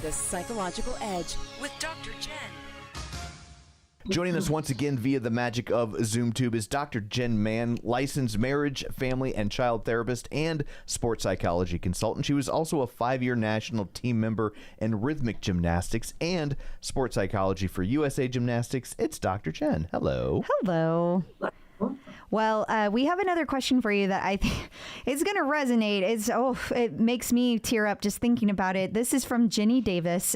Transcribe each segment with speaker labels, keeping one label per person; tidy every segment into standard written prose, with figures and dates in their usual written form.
Speaker 1: The Psychological Edge with Dr. Jenn.
Speaker 2: Joining us once again via the magic of ZoomTube is Dr. Jenn Mann, licensed marriage, family, and child therapist and sports psychology consultant. She was also a 5-year national team member in rhythmic gymnastics and sports psychology for USA Gymnastics. It's Dr. Jenn. Hello.
Speaker 3: Hello. Well, we have another question for you that I think is going to resonate. It makes me tear up just thinking about it. This is from Jenny Davis.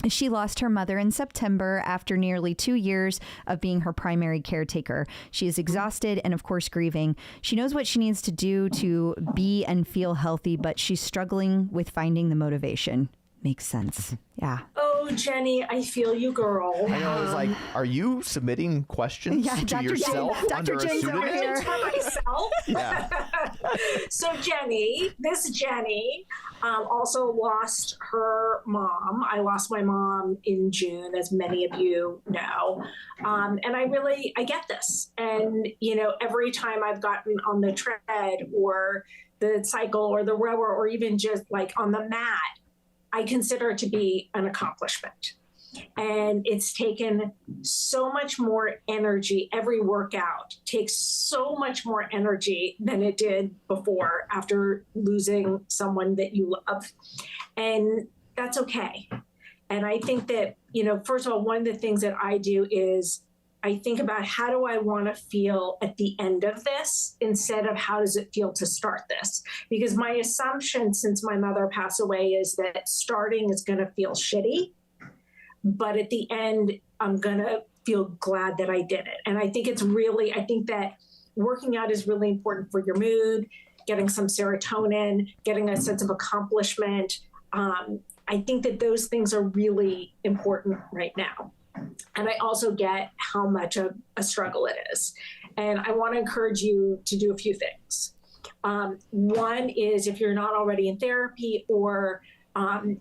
Speaker 3: She lost her mother in September after nearly 2 years of being her primary caretaker. She is exhausted and, of course, grieving. She knows what she needs to do to be and feel healthy, but she's struggling with finding the motivation. Makes sense. Yeah.
Speaker 4: Oh, Jenny, I feel you, girl.
Speaker 2: I know. I was like, are you submitting questions to
Speaker 3: Dr.
Speaker 2: yourself under a pseudonym?
Speaker 4: To myself.
Speaker 2: Yeah.
Speaker 4: So Jenny also lost her mom. I lost my mom in June, as many of you know. And I get this. And, every time I've gotten on the tread or the cycle or the rower or even just like on the mat, I consider it to be an accomplishment. And it's taken so much more energy. Every workout takes so much more energy than it did before after losing someone that you love. And that's okay. And I think that, first of all, one of the things that I do is I think about how do I want to feel at the end of this instead of how does it feel to start this? Because my assumption since my mother passed away is that starting is going to feel shitty, but at the end, I'm going to feel glad that I did it. And I think I think that working out is really important for your mood, getting some serotonin, getting a sense of accomplishment. I think that those things are really important right now. And I also get how much of a struggle it is. And I want to encourage you to do a few things. One is if you're not already in therapy or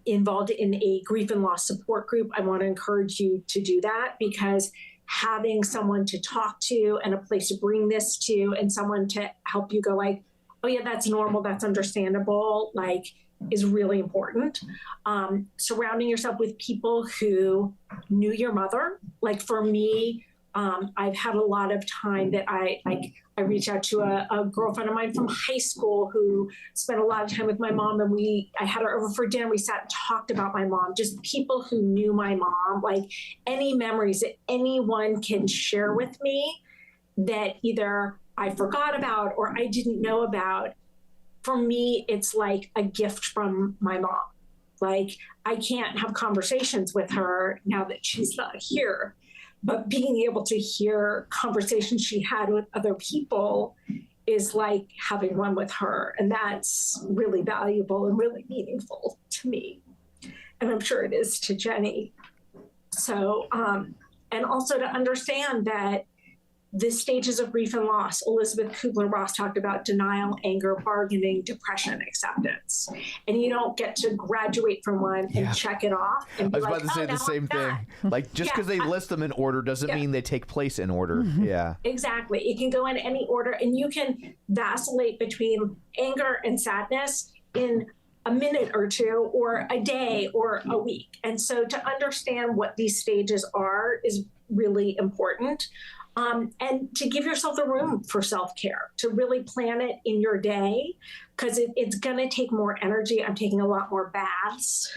Speaker 4: involved in a grief and loss support group, I want to encourage you to do that because having someone to talk to and a place to bring this to and someone to help you go like, oh yeah, that's normal, that's understandable, is really important. Surrounding yourself with people who knew your mother. Like for me, I've had a lot of time that I reached out to a girlfriend of mine from high school who spent a lot of time with my mom, and I had her over for dinner. We sat and talked about my mom, just people who knew my mom, like any memories that anyone can share with me that either I forgot about or I didn't know about. For me, it's like a gift from my mom. Like I can't have conversations with her now that she's not here, but being able to hear conversations she had with other people is like having one with her. And that's really valuable and really meaningful to me. And I'm sure it is to Jenny. So, and also to understand that the stages of grief and loss, Elizabeth Kubler-Ross talked about denial, anger, bargaining, depression, acceptance. And you don't get to graduate from one and check it off. And
Speaker 2: I was about to say the same thing. Like just because they list them in order doesn't mean they take place in order. Mm-hmm. Yeah.
Speaker 4: Exactly. It can go in any order and you can vacillate between anger and sadness in a minute or two or a day or a week. And so to understand what these stages are is really important. And to give yourself the room for self-care, to really plan it in your day, because it's going to take more energy. I'm taking a lot more baths.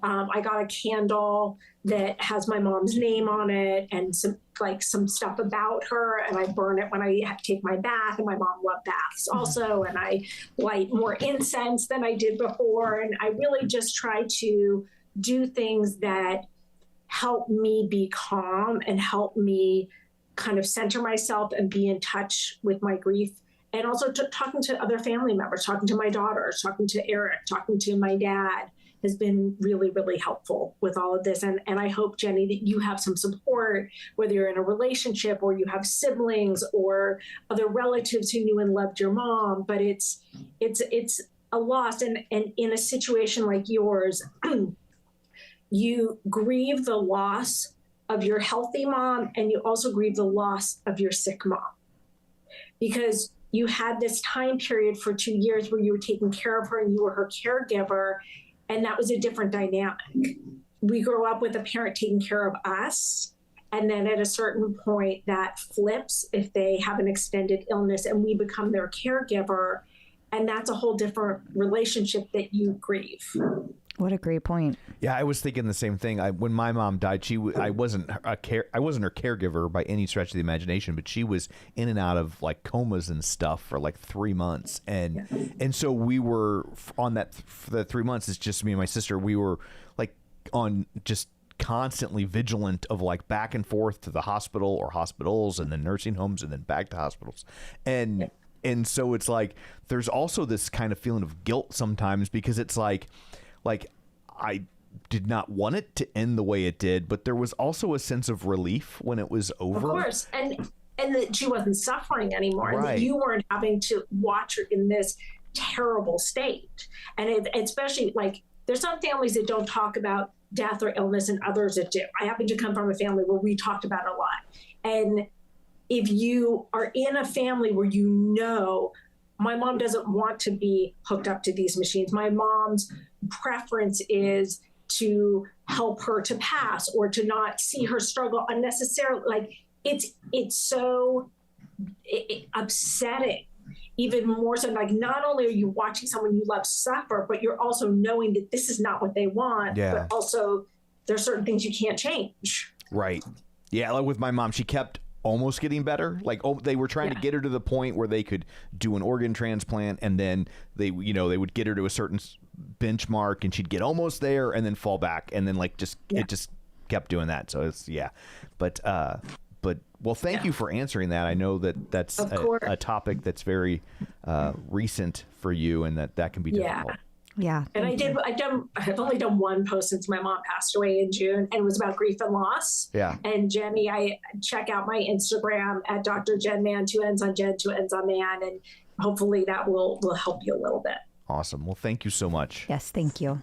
Speaker 4: I got a candle that has my mom's name on it and some stuff about her, and I burn it when I take my bath, and my mom loved baths also, and I light more incense than I did before, and I really just try to do things that help me be calm and help me kind of center myself and be in touch with my grief. And also talking to other family members, talking to my daughters, talking to Eric, talking to my dad has been really, really helpful with all of this. And I hope, Jenny, that you have some support, whether you're in a relationship or you have siblings or other relatives who knew and loved your mom. But it's a loss. And in a situation like yours, you grieve the loss of your healthy mom, and you also grieve the loss of your sick mom. Because you had this time period for 2 years where you were taking care of her and you were her caregiver, And that was a different dynamic. We grew up with a parent taking care of us. And then at a certain point that flips if they have an extended illness and we become their caregiver. And that's a whole different relationship that you grieve.
Speaker 3: What a great point.
Speaker 2: Yeah, I was thinking the same thing. When my mom died, I wasn't her caregiver by any stretch of the imagination, but she was in and out of like comas and stuff for like 3 months, and so we were on that for the 3 months. It's just me and my sister. We were like on just constantly vigilant of like back and forth to the hospital or hospitals and then nursing homes and then back to hospitals, and so it's like there's also this kind of feeling of guilt sometimes because it's like I did not want it to end the way it did, but there was also a sense of relief when it was over. Of
Speaker 4: course. And that she wasn't suffering anymore.
Speaker 2: Right.
Speaker 4: And that you weren't having to watch her in this terrible state. And especially like there's some families that don't talk about death or illness and others that do. I happen to come from a family where we talked about it a lot. And if you are in a family where my mom doesn't want to be hooked up to these machines. My mom's preference is to help her to pass or to not see her struggle unnecessarily. Like it's so upsetting, even more so. Like not only are you watching someone you love suffer, but you're also knowing that this is not what they want. But also there's certain things you can't change.
Speaker 2: Right. Yeah. Like with my mom, she kept almost getting better. Like they were trying to get her to the point where they could do an organ transplant, and then they would get her to a certain benchmark and she'd get almost there and then fall back, and then like it just kept doing that. So it's but well, thank you for answering that. I know that's a topic that's very recent for you, and that can be difficult.
Speaker 3: Yeah.
Speaker 4: And I've only done one post since my mom passed away in June, and it was about grief and loss.
Speaker 2: Yeah.
Speaker 4: And Jenny, I check out my Instagram at Dr. Jenn Man, 2 N's on Jen, 2 N's on Man, and hopefully that will help you a little bit.
Speaker 2: Awesome. Well, thank you so much.
Speaker 3: Yes, thank you.